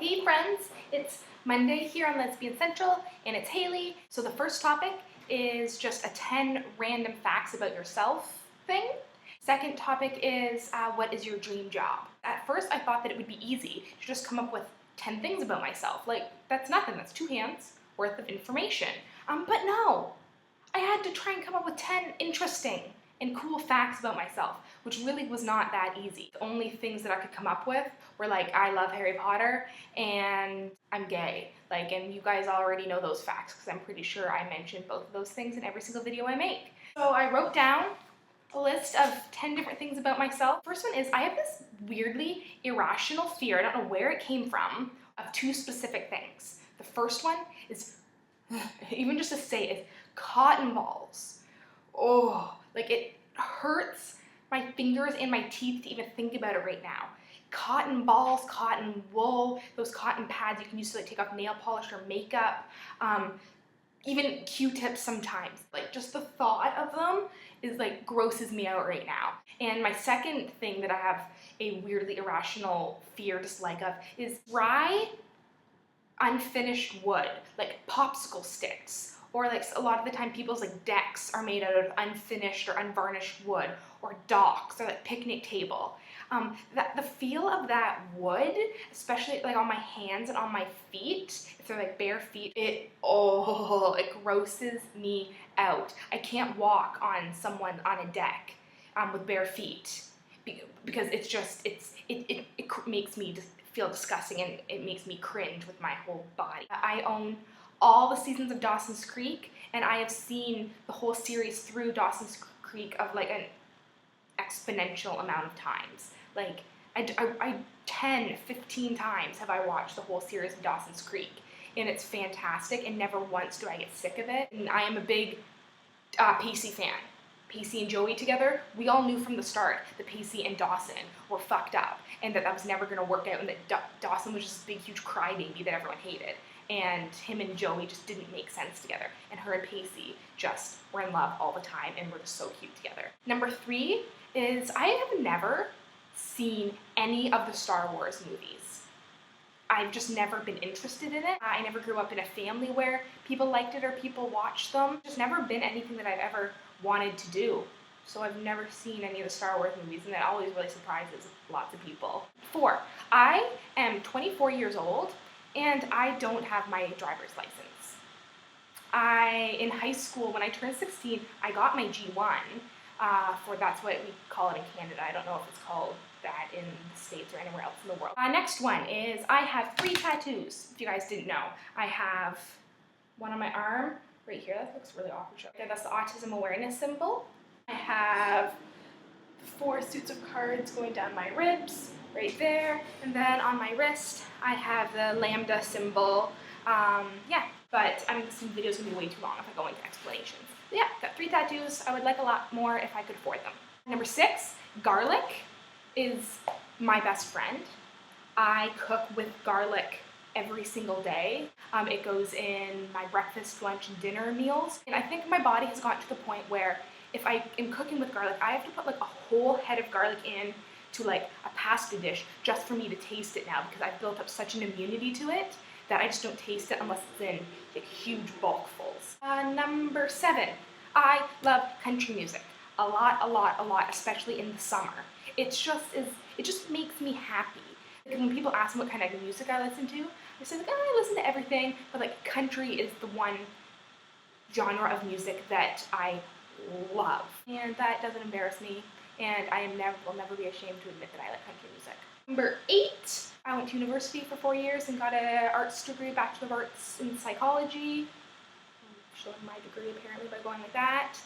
Hey friends, it's Monday here on Lesbian Central, and it's Haley. So the first topic is just a 10 random facts about yourself thing. Second topic is what is your dream job? At first I thought that it would be easy to just come up with 10 things about myself. Like, that's nothing, that's 2 hands worth of information. But no, I had to try and come up with 10 interesting and cool facts about myself, which really was not that easy. The only things that I could come up with were like, I love Harry Potter and I'm gay. Like, and you guys already know those facts because I'm pretty sure I mentioned both of those things in every single video I make. So I wrote down a list of 10 different things about myself. First one is I have this weirdly irrational fear, I don't know where it came from, of 2 specific things. The first one is, even just to say it, cotton balls. Oh, like it hurts my fingers and my teeth to even think about it right now. Cotton balls, cotton wool, those cotton pads you can use to like take off nail polish or makeup, even Q-tips sometimes. Like just the thought of them is like grosses me out right now. And my second thing that I have a weirdly irrational fear, dislike of is dry, unfinished wood, like popsicle sticks. Or like a lot of the time people's like decks are made out of unfinished or unvarnished wood, or docks, or like picnic table. The feel of that wood, especially like on my hands and on my feet, if they're like bare feet, it grosses me out. I can't walk on someone on a deck with bare feet because it's just, it makes me just feel disgusting and it makes me cringe with my whole body. I own all the seasons of Dawson's Creek, and I have seen the whole series through Dawson's Creek of like an exponential amount of times. Like I 10, 15 times have I watched the whole series of Dawson's Creek, and it's fantastic, and never once do I get sick of it. And I am a big Pacey fan. Pacey and Joey together, we all knew from the start that Pacey and Dawson were fucked up, and that was never going to work out, and that Dawson was just a big, huge crybaby that everyone hated. And him and Joey just didn't make sense together. And her and Pacey just were in love all the time and were just so cute together. Number 3 is I have never seen any of the Star Wars movies. I've just never been interested in it. I never grew up in a family where people liked it or people watched them. It's just never been anything that I've ever wanted to do. So I've never seen any of the Star Wars movies, and that always really surprises lots of people. 4, I am 24 years old, and I don't have my driver's license. In high school, when I turned 16, I got my G1, that's what we call it in Canada. I don't know if it's called that in the States or anywhere else in the world. Next one is I have 3 tattoos, if you guys didn't know. I have one on my arm, right here, that looks really awkward. Okay, that's the autism awareness symbol. I have 4 suits of cards going down my ribs, right there, and then on my wrist I have the lambda symbol. But some videos will be way too long if I go into explanations. But yeah, got 3 tattoos. I would like a lot more if I could afford them. Number 6, garlic is my best friend. I cook with garlic every single day. It goes in my breakfast, lunch, and dinner meals. And I think my body has gotten to the point where if I am cooking with garlic, I have to put like a whole head of garlic in to like a pasta dish just for me to taste it now, because I've built up such an immunity to it that I just don't taste it unless it's in like huge bulkfuls. Number 7, I love country music. A lot, especially in the summer. It just makes me happy. Like when people ask me what kind of music I listen to, I say like, I listen to everything, but like country is the one genre of music that I love. And that doesn't embarrass me, and I will never be ashamed to admit that I like country music. Number 8, I went to university for 4 years and got an arts degree, Bachelor of Arts in Psychology. I'm showing my degree apparently by going like that.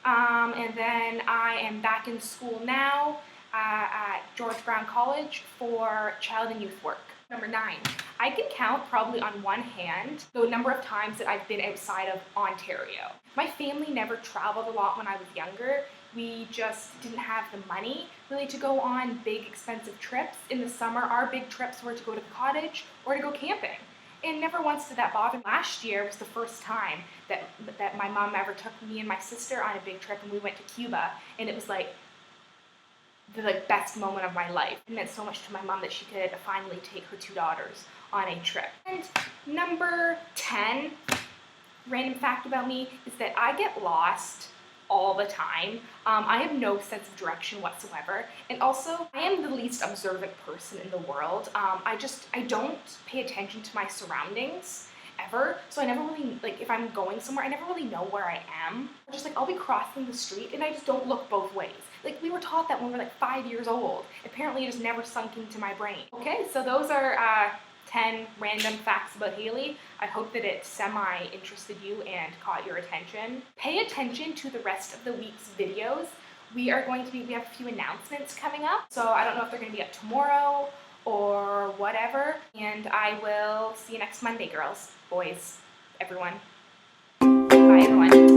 And then I am back in school now at George Brown College for child and youth work. Number 9, I can count probably on one hand the number of times that I've been outside of Ontario. My family never traveled a lot when I was younger. We just didn't have the money really to go on big expensive trips. In the summer, our big trips were to go to the cottage or to go camping. And never once did that bother me. Last year was the first time that my mom ever took me and my sister on a big trip, and we went to Cuba, and it was like the best moment of my life. It meant so much to my mom that she could finally take her 2 daughters on a trip. And number 10 random fact about me is that I get lost all the time. I have no sense of direction whatsoever, and also I am the least observant person in the world. I don't pay attention to my surroundings ever, so I never really, if I'm going somewhere, I never really know where I am. I'll be crossing the street and I just don't look both ways. We were taught that when we were 5 years old. Apparently it just never sunk into my brain. Okay, so those are 10 random facts about Haley. I hope that it semi-interested you and caught your attention. Pay attention to the rest of the week's videos. We have a few announcements coming up, so I don't know if they're gonna be up tomorrow or whatever, and I will see you next Monday, girls, boys, everyone. Bye, everyone.